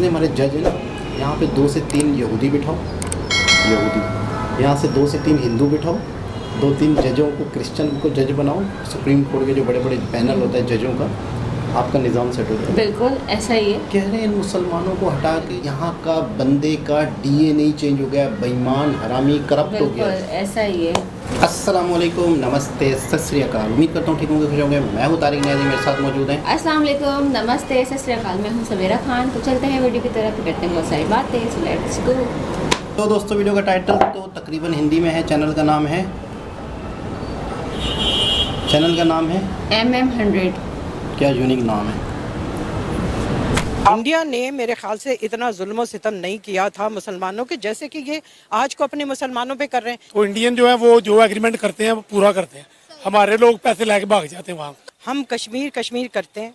जितने हमारे जज हैं ना, यहाँ पे 2 से 3 यहूदी बिठाओ, यहूदी यहाँ से 2 से 3 हिंदू बिठाओ, 2-3 जजों को क्रिश्चियन को जज बनाओ। सुप्रीम कोर्ट के जो बड़े बड़े पैनल होता है जजों का, आपका निज़ाम सेट हो जाए। बिल्कुल ऐसा ही है। कह रहे हैं इन मुसलमानों को हटा के यहाँ का बंदे का डीएनए चेंज हो गया, बेईमान हरामी करप्ट हो गया। ऐसा ही है। अस्सलाम वालेकुम, नमस्ते, सत श्री अकाल। उम्मीद करता हूँ ठीक होंगे, खुश होंगे। मैं हूँ तारिक न्याज़ी, मेरे साथ मौजूद हैं। अस्सलाम वालेकुम, नमस्ते, सत श्री अकाल। मैं हूँ सवेरा खान। तो चलते हैं वीडियो की तरफ, करते हैं बहुत सारी बातें। So let's go. तो दोस्तों, वीडियो का टाइटल तो तकरीबन हिंदी में है। चैनल का नाम है MM100। क्या यूनिक नाम है। इंडिया ने मेरे ख्याल से इतना जुल्म सितम नहीं किया था मुसलमानों के जैसे कि ये आज को अपने मुसलमानों पे कर रहे हैं। तो इंडियन जो है वो जो एग्रीमेंट करते हैं वो पूरा करते हैं। हमारे लोग पैसे लेके भाग जाते हैं वहाँ। हम कश्मीर करते हैं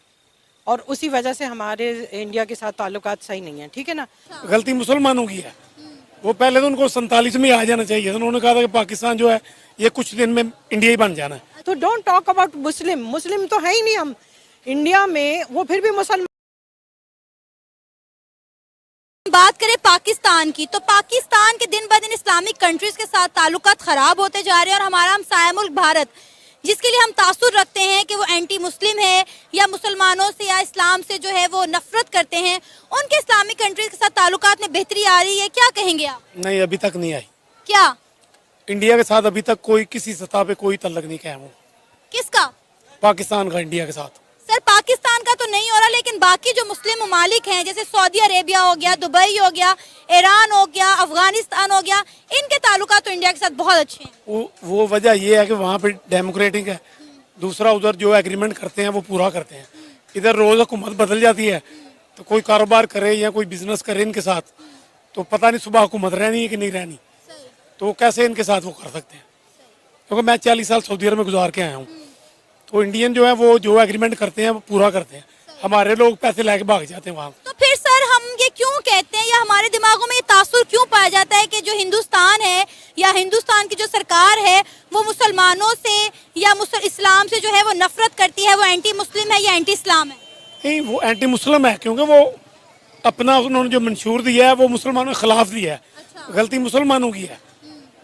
और उसी वजह से हमारे इंडिया के साथ ताल्लुकात सही नहीं है। ठीक है ना। गलती मुसलमानों की है। वो पहले तो उनको 47 में आ जाना चाहिए। उन्होंने कहा था कि पाकिस्तान जो है ये कुछ दिन में इंडिया ही बन जाना है। तो डोंट टॉक अबाउट मुस्लिम तो है ही नहीं हम इंडिया में, वो फिर भी मुसलमान। बात करें पाकिस्तान की, तो पाकिस्तान के दिन ब दिन इस्लामिक कंट्रीज के साथ ताल्लुकात खराब होते जा रहे हैं और हमारा हमसाया मुल्क भारत, जिसके लिए हम तासुर रखते हैं कि वो एंटी मुस्लिम है या मुसलमानों से या इस्लाम से जो है वो नफरत करते हैं, उनके इस्लामिक कंट्रीज के साथ ताल्लुकात में बेहतरी आ रही है। क्या कहेंगे आप? नहीं, अभी तक नहीं आई। क्या इंडिया के साथ अभी तक कोई किसी सतह पे कोई तल्लक नहीं कायम हो। किसका? पाकिस्तान का इंडिया के साथ। सर, पाकिस्तान का तो नहीं हो रहा, लेकिन बाकी जो मुस्लिम ममालिक हैं जैसे सऊदी अरेबिया हो गया, दुबई हो गया, ईरान हो गया, अफगानिस्तान हो गया, इनके ताल्लुकात तो इंडिया के साथ बहुत अच्छे हैं। वो वजह ये है कि वहाँ पे डेमोक्रेटिक है। दूसरा, उधर जो एग्रीमेंट करते हैं वो पूरा करते हैं। इधर रोज हुकूमत बदल जाती है, तो कोई कारोबार करे या कोई बिजनेस करे इनके साथ, तो पता नहीं सुबह हुकूमत रहनी है कि नहीं रहनी, तो कैसे इनके साथ वो कर सकते हैं। क्योंकि मैं 40 साल सऊदी अरब में गुजार के आया हूँ। तो इंडियन जो है वो जो एग्रीमेंट करते हैं वो पूरा करते हैं। हमारे लोग पैसे लेके भाग जाते हैं वहाँ। तो फिर सर हम ये क्यों कहते हैं या हमारे दिमागों में ये तासुर क्यों पाया जाता है कि जो हिंदुस्तान है या हिंदुस्तान की जो सरकार है वो मुसलमानों से या इस्लाम से जो है वो नफरत करती है, वो एंटी मुस्लिम है या एंटी इस्लाम है? नहीं, वो एंटी मुस्लिम है, क्योंकि वो अपना उन्होंने जो मंशूर दिया है वो मुसलमानों के खिलाफ दिया है। गलती मुसलमानों की है।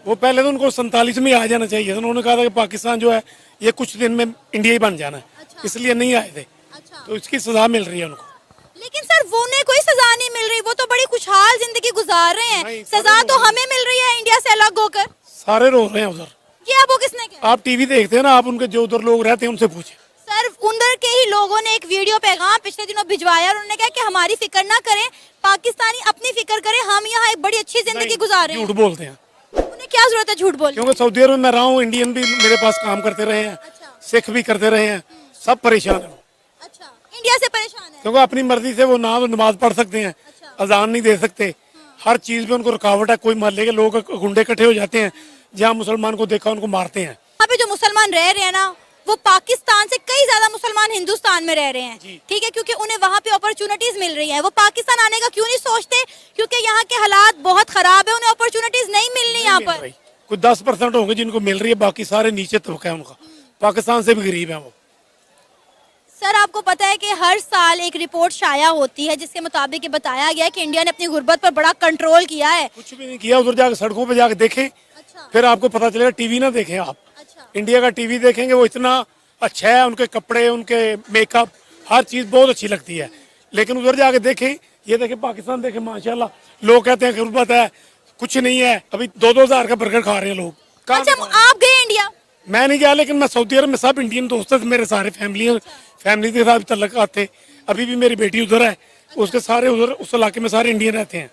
वो पहले तो उनको 47 में आ जाना चाहिए। उन्होंने कहा था कि पाकिस्तान जो है ये कुछ दिन में इंडिया ही बन जाना है। इसलिए नहीं आए थे। तो इसकी सजा मिल रही है उनको। लेकिन सर वो उन्हें कोई सजा नहीं मिल रही, वो तो बड़ी खुशहाल जिंदगी गुजार रहे हैं। सजा तो हमें मिल रही है इंडिया से अलग होकर। सारे रो रहे हैं उधर। ये अब वो किसने कहा? आप टीवी देखते हैं ना, आप उनके जो उधर लोग रहते हैं उनसे पूछे। सर, उधर के ही लोगों ने एक वीडियो पैगाम पिछले दिनों भिजवाया और उन्होंने कहा कि हमारी फिक्र ना करें, पाकिस्तानी अपनी फिक्र करें, हम यहाँ एक बड़ी अच्छी जिंदगी गुजार रहे हैं। झूठ बोलते हैं। उन्हें क्या जरूरत है झूठ बोलने? क्योंकि सऊदी अरब में मैं रहा हूँ, इंडियन भी मेरे पास काम करते रहे हैं, सिख भी करते रहे हैं, सब परेशान है। अच्छा, इंडिया से परेशान है क्योंकि अपनी मर्जी से वो ना तो नमाज पढ़ सकते हैं, अजान नहीं दे सकते, हर चीज में उनको रुकावट है। कोई मोहल्ले के लोग गुंडे इकट्ठे हो जाते हैं, जहाँ मुसलमान को देखा उनको मारते हैं। यहाँ पे जो मुसलमान रह रहे हैं ना, वो पाकिस्तान से कई ज्यादा मुसलमान हिंदुस्तान में रह रहे हैं। ठीक है, क्योंकि उन्हें वहाँ पे अपॉर्चुनिटीज मिल रही है। वो पाकिस्तान आने का क्यों नहीं सोचते? क्योंकि यहाँ के हालात बहुत खराब है, उन्हें अपॉर्चुनिटीज नहीं मिलनी यहाँ पर। कुछ 10% होंगे जिनको मिल रही है, बाकी सारे नीचे तबका है उनका। पाकिस्तान से भी गरीब है वो। सर, आपको पता है कि हर साल एक रिपोर्ट शाया होती है जिसके मुताबिक ये बताया गया है कि इंडिया ने अपनी गुर्बत पर बड़ा कंट्रोल किया है। कुछ भी नहीं किया। उधर जाकर सड़कों पे जाकर देखें, फिर आपको पता चलेगा। टीवी ना देखें आप। इंडिया का टीवी देखेंगे, वो इतना अच्छा है, उनके कपड़े, उनके मेकअप, हर चीज बहुत अच्छी लगती है। लेकिन उधर जाके देखें, ये देखें पाकिस्तान देखें, माशाल्लाह लोग कहते हैं गुर्बत है, कुछ नहीं है। अभी 2-2 हज़ार का बर्गर खा रहे हैं लोग। अच्छा, आप गए इंडिया? मैं नहीं गया, लेकिन मैं सऊदी अरब में सब इंडियन दोस्त थे मेरे, सारे फैमिली के साथ तल्लुकात थे। अभी भी मेरी बेटी उधर है, उसके सारे उधर उस इलाके में सारे इंडियन रहते हैं।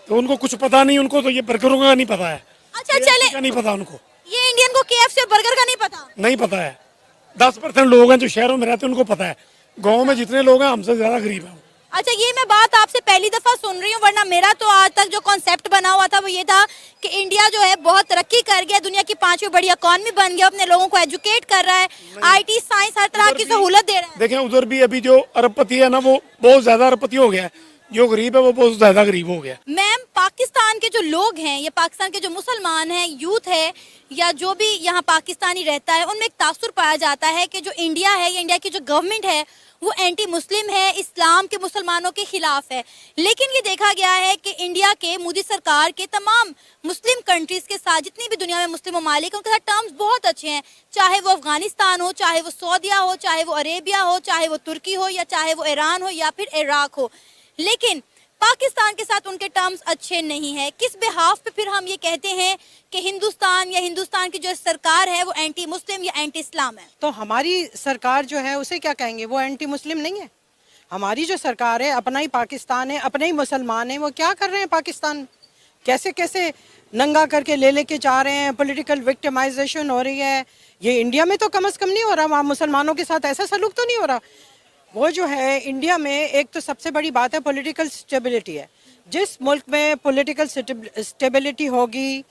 तो उनको कुछ पता नहीं, उनको तो ये बर्गरों का नहीं पता है। अच्छा, चले, नहीं पता उनको। ये इंडियन को KFC और बर्गर का नहीं पता? नहीं पता है। 10% लोग हैं जो शहरों में रहते हैं, उनको पता है। गाँव में जितने लोग हैं हमसे ज्यादा गरीब हैं। अच्छा, ये मैं बात आपसे पहली दफा सुन रही हूँ, वरना मेरा तो आज तक जो कॉन्सेप्ट बना हुआ था वो ये था कि इंडिया जो है बहुत तरक्की कर गया, दुनिया की 5वीं बड़ी इकॉनमी बन गया, अपने लोगों को एजुकेट कर रहा है, IT साइंस हर तरह की सहूलत दे रहा है। देखें, उधर भी अभी जो अरबपति है ना, वो बहुत ज्यादा अरबपति हो गया है। जो गरीब है वो बहुत ज्यादा गरीब हो गया। मैम, पाकिस्तान के जो लोग हैं, ये पाकिस्तान के जो मुसलमान हैं, यूथ है या जो भी यहाँ पाकिस्तानी रहता है, उनमें एक तासुर पाया जाता है कि जो इंडिया है या इंडिया की जो गवर्नमेंट है वो एंटी मुस्लिम है, इस्लाम के मुसलमानों के खिलाफ है। लेकिन ये देखा गया है कि इंडिया के मोदी सरकार के तमाम मुस्लिम कंट्रीज के साथ, जितनी भी दुनिया में मुस्लिम ममालिक, उनके साथ टर्म्स बहुत अच्छे हैं। चाहे वो अफगानिस्तान हो, चाहे वो सऊदीया हो, चाहे वो अरेबिया हो, चाहे वो तुर्की हो, या चाहे वो ईरान हो, या फिर इराक हो। लेकिन पाकिस्तान के साथ उनके टर्म्स अच्छे नहीं है। किस बिहाफ पे फिर हम ये कहते हैं कि हिंदुस्तान या हिंदुस्तान की जो सरकार है वो एंटी मुस्लिम या एंटी इस्लाम है? तो हमारी सरकार जो है उसे क्या कहेंगे, वो एंटी मुस्लिम नहीं है। हमारी जो सरकार है, अपना ही पाकिस्तान है, अपने ही मुसलमान है, वो क्या कर रहे हैं पाकिस्तान, कैसे कैसे नंगा करके लेके जा रहे हैं, पॉलिटिकल विक्टिमाइजेशन हो रही है। ये इंडिया में तो कम से कम नहीं हो रहा, वहाँ मुसलमानों के साथ ऐसा सलूक तो नहीं हो रहा। वो जो है इंडिया में एक तो सबसे बड़ी बात है पॉलिटिकल स्टेबिलिटी है। जिस मुल्क में पॉलिटिकल स्टेबिलिटी होगी,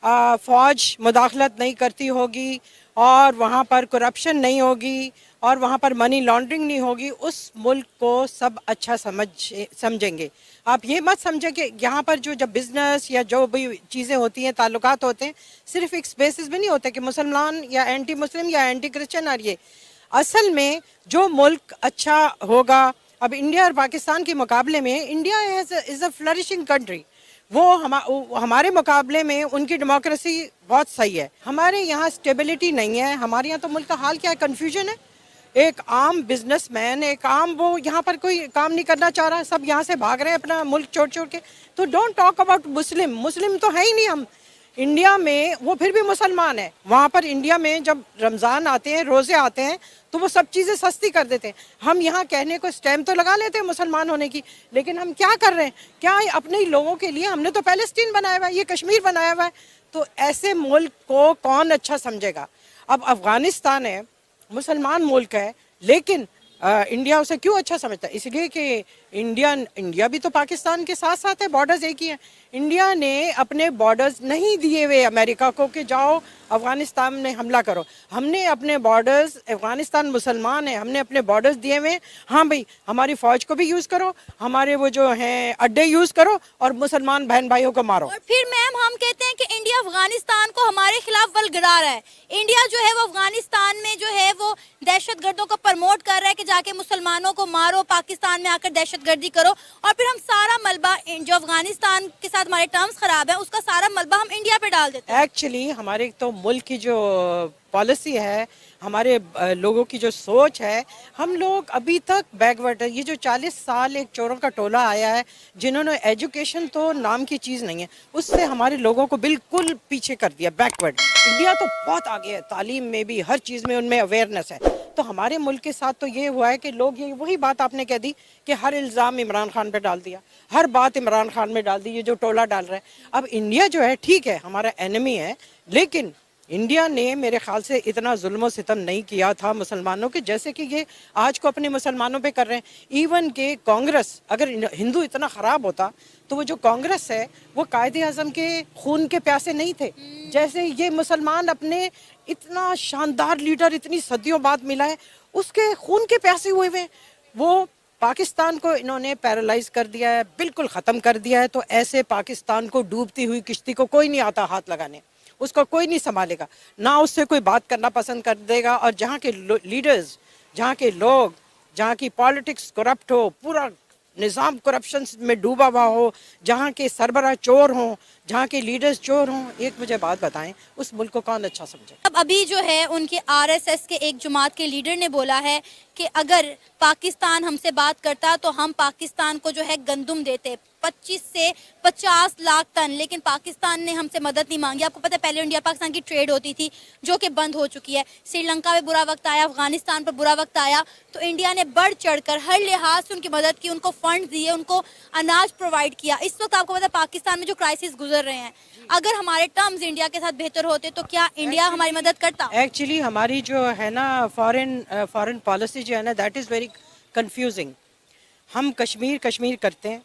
फौज मुदाखलत नहीं करती होगी, और वहाँ पर करप्शन नहीं होगी, और वहाँ पर मनी लॉन्ड्रिंग नहीं होगी, उस मुल्क को सब अच्छा समझेंगे। आप ये मत समझें कि यहाँ पर जब बिजनेस या जो भी चीज़ें होती हैं, ताल्लुकात होते हैं, सिर्फ एक बेसिस में नहीं होते कि मुसलमान या एंटी मुस्लिम या एंटी क्रिश्चियन। और ये असल में जो मुल्क अच्छा होगा, अब इंडिया और पाकिस्तान के मुकाबले में India is a flourishing country. वो हमारे मुकाबले में उनकी डेमोक्रेसी बहुत सही है। हमारे यहाँ स्टेबिलिटी नहीं है। हमारे यहाँ तो मुल्क का हाल क्या है, कन्फ्यूजन है। एक आम बिजनेसमैन, एक आम वो यहाँ पर कोई काम नहीं करना चाह रहा, सब यहाँ से भाग रहे हैं अपना मुल्क छोड़ छोड़ के। तो डोंट टॉक अबाउट मुस्लिम, मुस्लिम तो है ही नहीं हम इंडिया में, वो फिर भी मुसलमान है। वहाँ पर इंडिया में जब रमज़ान आते हैं, रोज़े आते हैं, तो वो सब चीज़ें सस्ती कर देते हैं। हम यहाँ कहने को स्टैम्प तो लगा लेते हैं मुसलमान होने की, लेकिन हम क्या कर रहे हैं, क्या अपने ही लोगों के लिए हमने तो पैलेस्टीन बनाया हुआ है, ये कश्मीर बनाया हुआ है। तो ऐसे मुल्क को कौन अच्छा समझेगा? अब अफ़गानिस्तान है, मुसलमान मुल्क है, लेकिन इंडिया उसे क्यों अच्छा समझता है? इसलिए कि इंडिया भी तो पाकिस्तान के साथ साथ है, बॉर्डर्स एक ही हैं। इंडिया ने अपने बॉर्डर्स नहीं दिए हुए अमेरिका को कि जाओ अफ़गानिस्तान में हमला करो। हमने अपने बॉर्डर्स, अफ़गानिस्तान मुसलमान है, हमने अपने बॉर्डर्स दिए हुए। हाँ भाई, हमारी फ़ौज को भी यूज़ करो, हमारे वो जो हैं अड्डे यूज़ करो, और मुसलमान बहन भाइयों को मारो। और फिर मैम हम कहते हैं कि इंडिया अफगानिस्तान को हमारे खिलाफ वलगरा रहा है। इंडिया जो है वो अफगानिस्तान में जो है वो दहशतगर्दों को प्रमोट कर रहा है कि जाके मुसलमानों को मारो, पाकिस्तान में आकर दहशतगर्दी करो। और फिर हम सारा मलबा जो अफगानिस्तान के साथ हमारे टर्म्स खराब है, उसका सारा मलबा हम इंडिया पे डाल देते हैं। एक्चुअली हमारे तो मुल्क की जो पॉलिसी है, हमारे लोगों की जो सोच है, हम लोग अभी तक बैकवर्ड है। ये जो 40 साल एक चोरों का टोला आया है, जिन्होंने एजुकेशन तो नाम की चीज़ नहीं है, उससे हमारे लोगों को बिल्कुल पीछे कर दिया, बैकवर्ड। इंडिया तो बहुत आगे है, तालीम में भी, हर चीज़ में उनमें अवेयरनेस है। तो हमारे मुल्क के साथ तो ये हुआ है कि लोग ये वही बात आपने कह दी कि हर इल्ज़ाम इमरान खान पे डाल दिया, हर बात इमरान खान में डाल दी, ये जो टोला डाल रहा है। अब इंडिया जो है ठीक है, हमारा एनिमी है, लेकिन इंडिया ने मेरे ख्याल से इतना जुल्म सितम नहीं किया था मुसलमानों के, जैसे कि ये आज को अपने मुसलमानों पे कर रहे हैं। इवन के कांग्रेस, अगर हिंदू इतना ख़राब होता तो वो जो कांग्रेस है वो कायदे आज़म के खून के प्यासे नहीं थे। जैसे ये मुसलमान अपने इतना शानदार लीडर इतनी सदियों बाद मिला है, उसके खून के प्यासे हुए हुए। वो पाकिस्तान को इन्होंने पैरालाइज कर दिया है, बिल्कुल ख़त्म कर दिया है। तो ऐसे पाकिस्तान को डूबती हुई किश्ती को कोई नहीं आता हाथ लगाने, उसको कोई नहीं संभालेगा, ना उससे कोई बात करना पसंद कर देगा। और जहाँ के लीडर्स, जहाँ के लोग, जहाँ की पॉलिटिक्स करप्ट हो, पूरा निज़ाम करप्शन में डूबा हुआ हो, जहाँ के सरबराह चोर हों, जहाँ के लीडर्स चोर हों, एक मुझे बात बताएं, उस मुल्क को कौन अच्छा समझे? अब अभी जो है उनके आरएसएस के एक जमात के लीडर ने बोला है कि अगर पाकिस्तान हमसे बात करता तो हम पाकिस्तान को जो है गंदम देते 25 से 50 लाख टन, लेकिन पाकिस्तान ने हमसे मदद नहीं मांगी। आपको पता है पहले इंडिया पाकिस्तान की ट्रेड होती थी जो कि बंद हो चुकी है। श्रीलंका में बुरा वक्त आया, अफगानिस्तान पर बुरा वक्त आया, तो इंडिया ने बढ़ चढ़कर हर लिहाज से उनकी मदद की, उनको फंड दिए, उनको अनाज प्रोवाइड किया। इस वक्त आपको पता है पाकिस्तान में जो क्राइसिस गुजर रहे हैं, अगर हमारे टर्म्स इंडिया के साथ बेहतर होते तो क्या इंडिया हमारी मदद करता? एक्चुअली हमारी जो है ना फॉरेन पॉलिसी जो है ना, दैट इज़ वेरी कंफ्यूजिंग। हम कश्मीर करते हैं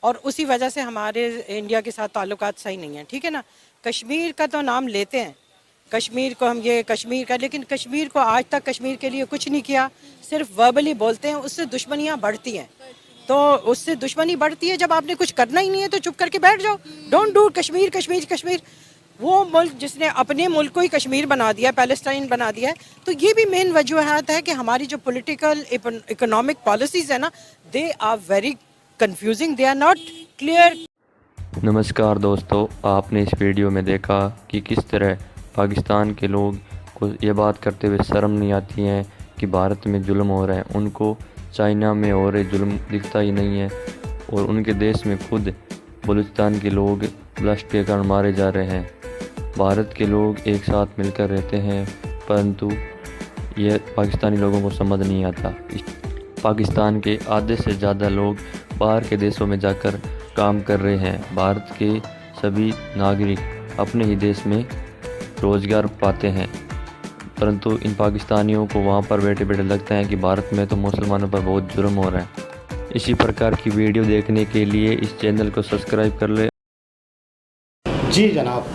और उसी वजह से हमारे इंडिया के साथ ताल्लुकात सही नहीं है, ठीक है ना। कश्मीर का तो नाम लेते हैं, कश्मीर को हम ये कश्मीर का, लेकिन कश्मीर को आज तक कश्मीर के लिए कुछ नहीं किया, सिर्फ वर्बली बोलते हैं। उससे दुश्मनियाँ बढ़ती हैं, तो उससे दुश्मनी बढ़ती है। जब आपने कुछ करना ही नहीं है तो चुप करके बैठ जाओ, डोंट डू कश्मीर कश्मीर कश्मीर। वो मुल्क जिसने अपने मुल्क को ही कश्मीर बना दिया, पैलेस्टाइन बना दिया है, तो ये भी मेन वजूहत है कि हमारी जो पॉलिटिकल इकोनॉमिक पॉलिसीज़ है ना, they are very confusing, they are not clear. नमस्कार दोस्तों, आपने इस वीडियो में देखा कि किस तरह पाकिस्तान के लोग को ये बात करते हुए शर्म नहीं आती है कि भारत में जुल्म हो रहा है। उनको चाइना में हो रहे जुल्म दिखता ही नहीं है और उनके देश में खुद बलूचिस्तान के लोग ब्लास्ट के कारण मारे जा रहे हैं। भारत के लोग एक साथ मिलकर रहते हैं, परंतु यह पाकिस्तानी लोगों को समझ नहीं आता। पाकिस्तान के आधे से ज़्यादा लोग बाहर के देशों में जाकर काम कर रहे हैं। भारत के सभी नागरिक अपने ही देश में रोज़गार पाते हैं, परंतु इन पाकिस्तानियों को वहाँ पर बैठे बैठे लगता है कि भारत में तो मुसलमानों पर बहुत जुर्म हो रहा है। इसी प्रकार की वीडियो देखने के लिए इस चैनल को सब्सक्राइब कर ले। जी जनाब।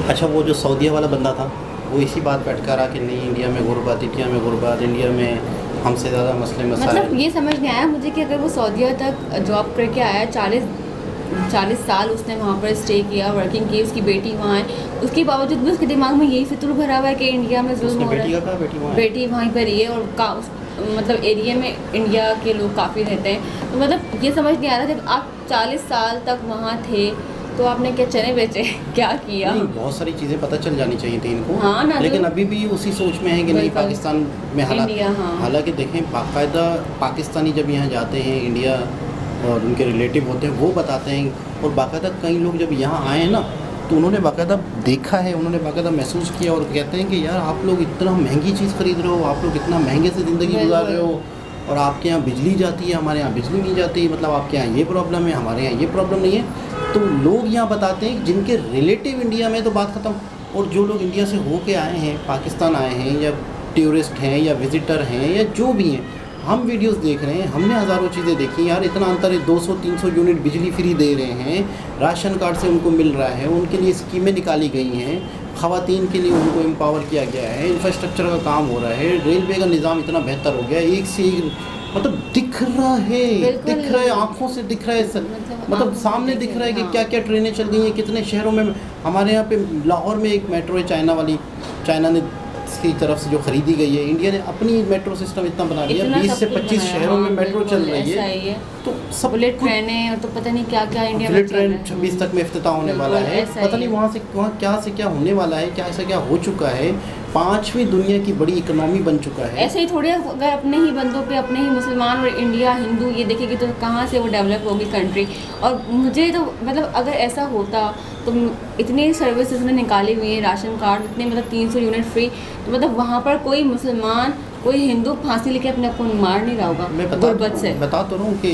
अच्छा, वो जो सऊदीया वाला बंदा था वो इसी बात पे अटका रहा कि नहीं इंडिया में गुर्बत, इंडिया में गुर्बत, इंडिया में हमसे ज़्यादा मसले मसाइल। मतलब ये समझ नहीं आया मुझे कि अगर वो सऊदीया तक जॉब करके आया, 40 साल उसने वहाँ पर स्टे किया, वर्किंग की, उसकी बेटी वहाँ है, उसके बावजूद भी उसके दिमाग में यही फितूर भरा हुआ है कि इंडिया में जुल्म हो रहा है। बेटी वहीं पर ही है और मतलब एरिया में इंडिया के लोग काफ़ी रहते हैं। तो मतलब ये समझ नहीं आ रहा जब आप 40 साल तक वहाँ थे तो आपने क्या चने बेचे, क्या किया? नहीं, बहुत सारी चीज़ें पता चल जानी चाहिए थी इनको। हाँ ना, लेकिन अभी भी उसी सोच में है कि नहीं पाकिस्तान में हालात। हाँ। हालांकि देखें, बाकायदा पाकिस्तानी जब यहाँ जाते हैं इंडिया और उनके रिलेटिव होते हैं वो बताते हैं, और बाकायदा कई लोग जब यहाँ आए हैं ना तो उन्होंने बाकायदा देखा है, उन्होंने बाकायदा महसूस किया और कहते हैं कि यार आप लोग इतना महंगी चीज़ खरीद रहे हो, आप लोग इतना महंगे से ज़िंदगी गुजार रहे हो, और आपके यहाँ बिजली जाती है, हमारे यहाँ बिजली नहीं जाती, मतलब आपके यहाँ ये प्रॉब्लम है, हमारे यहाँ ये प्रॉब्लम नहीं है। तो लोग यहाँ बताते हैं जिनके रिलेटिव इंडिया में तो बात ख़त्म, और जो लोग इंडिया से होके आए हैं, पाकिस्तान आए हैं, या टूरिस्ट हैं या विज़िटर हैं या जो भी हैं, हम वीडियोस देख रहे हैं, हमने हज़ारों चीज़ें देखी यार। इतना अंतर है, 200-300 यूनिट बिजली फ्री दे रहे हैं, राशन कार्ड से उनको मिल रहा है, उनके लिए स्कीमें निकाली गई हैं, ख़वातीन के लिए उनको एम्पावर किया गया है, इंफ्रास्ट्रक्चर का काम हो रहा है, रेलवे का निज़ाम इतना बेहतर हो गया, एक से एक मतलब दिख रहा है, आँखों से दिख रहा है, मतलब सामने दिख रहा है कि क्या क्या ट्रेनें चल गई हैं, कितने शहरों में। हमारे यहाँ पे लाहौर में एक मेट्रो है चाइना वाली, चाइना ने की तरफ से जो खरीदी गई है, इंडिया ने अपनी मेट्रो सिस्टम इतना बना लिया, 20 से 25 शहरों में मेट्रो चल रही है। तो सब बुलेट ट्रेनें और तो पता नहीं क्या क्या इंडिया में बुलेट ट्रेन 26 तक में इफ्तिताह होने वाला है, पता नहीं वहाँ से वहाँ क्या से क्या होने वाला है, क्या से क्या हो चुका है। 5वीं दुनिया की बड़ी इकोनॉमी बन चुका है। ऐसे ही थोड़े अगर अपने ही बंदों पे अपने ही मुसलमान और इंडिया हिंदू ये देखेगी तो कहाँ से वो डेवलप होगी कंट्री। और मुझे तो मतलब अगर ऐसा होता तो इतनी सर्विसेज ने निकाली हुई है, राशन कार्ड इतने, मतलब 300 यूनिट फ्री, तो मतलब वहाँ पर कोई मुसलमान कोई हिंदू फांसी लेके अपने आप को मार नहीं रहा होगा। मैं बता तो रहा हूँ कि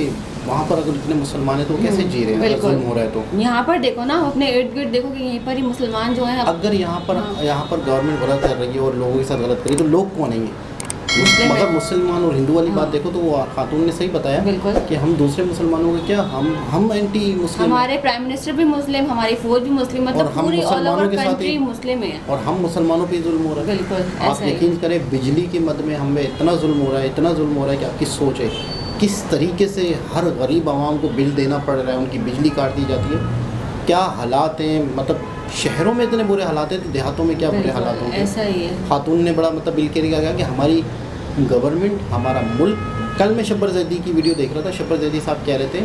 वहाँ पर अगर इतने मुसलमान है तो कैसे जी रहे हैं, जुल्म हो रहा है। तो यहाँ पर देखो ना, अपने इर्द गिर्द देखो कि यहीं पर ही मुसलमान जो है, अगर यहाँ पर गवर्नमेंट गलत कर रही है और लोगों के साथ गलत करी तो लोग कौन है? मगर मुसलमान और हिंदू वाली बात देखो तो वो खातून ने सही बताया कि हम दूसरे मुसलमानों को क्या, हम एंटी मुस्लिम, हमारे प्राइम मिनिस्टर भी मुस्लिम, हमारी फौज भी मुस्लिम, मतलब पूरी ऑल ओवर कंट्री मुस्लिम है, और हम मुसलमानों पे जुल्म हो रहा है। बिल्कुल आप यकीन करें, बिजली के मद में हमें इतना जुल्म हो रहा है, इतना जुल्म हो रहा है कि आपकी सोच है किस तरीके से हर गरीब आवाम को बिल देना पड़ रहा है, उनकी बिजली काट दी जाती है। क्या हालात हैं, मतलब शहरों में इतने बुरे हालात हैं तो देहातों में क्या बुरे हालात होंगे। ऐसा ही है। खातून ने बड़ा मतलब बिल के लिए कहा कि हमारी गवर्नमेंट, हमारा मुल्क। कल मैं शब्बर जैदी की वीडियो देख रहा था, शब्बर जैदी साहब कह रहे थे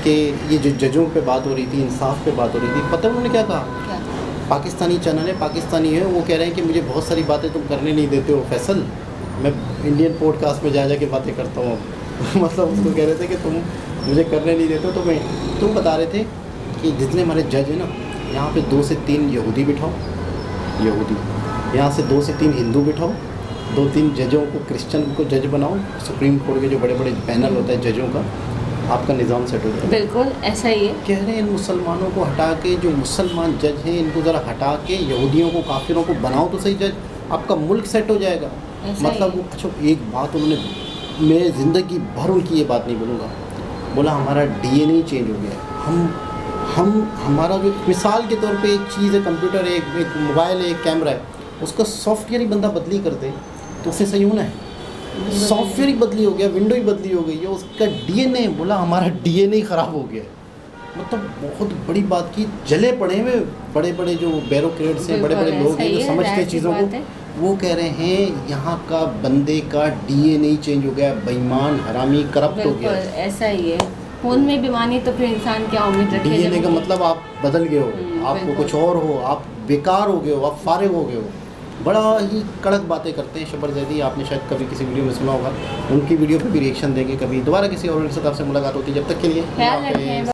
कि ये जो जजों पे बात हो रही थी, इंसाफ पे बात हो रही थी, पता उन्होंने क्या कहा? पाकिस्तानी चैनल है, पाकिस्तानी है, वो कह रहे हैं कि मुझे बहुत सारी बातें तुम करने नहीं देते हो फैसल, मैं इंडियन पॉडकास्ट में जा के बातें करता हूँ। मतलब उसको कह रहे थे कि तुम मुझे करने नहीं देते हो। तो तुम बता रहे थे कि जितने हमारे जज हैं ना, यहाँ पे 2 से 3 यहूदी बिठाओ, यहाँ से 2 से 3 हिंदू बिठाओ, 2-3 जजों को क्रिश्चियन को जज बनाओ, सुप्रीम कोर्ट के जो बड़े बड़े पैनल होता है जजों का, आपका निज़ाम सेट हो जाए। बिल्कुल ऐसा ही है। कह रहे हैं इन मुसलमानों को हटा के, जो मुसलमान जज हैं इनको ज़रा हटा के यहूदियों को, काफिरों को बनाओ तो सही जज, आपका मुल्क सेट हो जाएगा। मतलब वो अच्छा, एक बात उन्होंने, मैं ज़िंदगी भर उनकी ये बात नहीं बोलूँगा, बोला हमारा DNA चेंज हो गया। हमारा जो मिसाल के तौर पे एक चीज़ है, कंप्यूटर है, एक मोबाइल है, एक कैमरा है, उसका सॉफ्टवेयर ही बंदा बदली कर दे तो उससे सही होना है। सॉफ्टवेयर ही बदली हो गया, विंडो ही बदली हो गई है, उसका DNA, बोला हमारा DNA ख़राब हो गया। मतलब बहुत बड़ी बात की, जले पड़े हुए बड़े बड़े जो ब्यूरोक्रेट्स हैं, बड़े बड़े बिल्कुल, लोग हैं ऐसा जो ही है, समझते हैं जाहिर सी चीज़ों को, बात है। वो कह रहे हैं यहाँ का बंदे का डीएनए ही चेंज हो गया, बेईमान, हरामी, करप्ट हो बिल्कुल गया। ऐसा ही है। खून में बीमारी तो फिर इंसान क्या उम्मीद रखे। डीएनए जब का वो- मतलब आप बदल गए हो, आपको बिल्कुल। कुछ और हो, आप बेकार हो गए हो, आप फारिग हो गए हो। बड़ा ही कड़क बातें करते हैं शबर जैदी। आपने शायद कभी किसी वीडियो में सुना होगा, उनकी वीडियो पे भी रिएक्शन देंगे, कभी दोबारा किसी और के साथ आपसे मुलाकात होती है। जब तक के लिए ख्याल अल्लाह हाफ़िज़। रखें।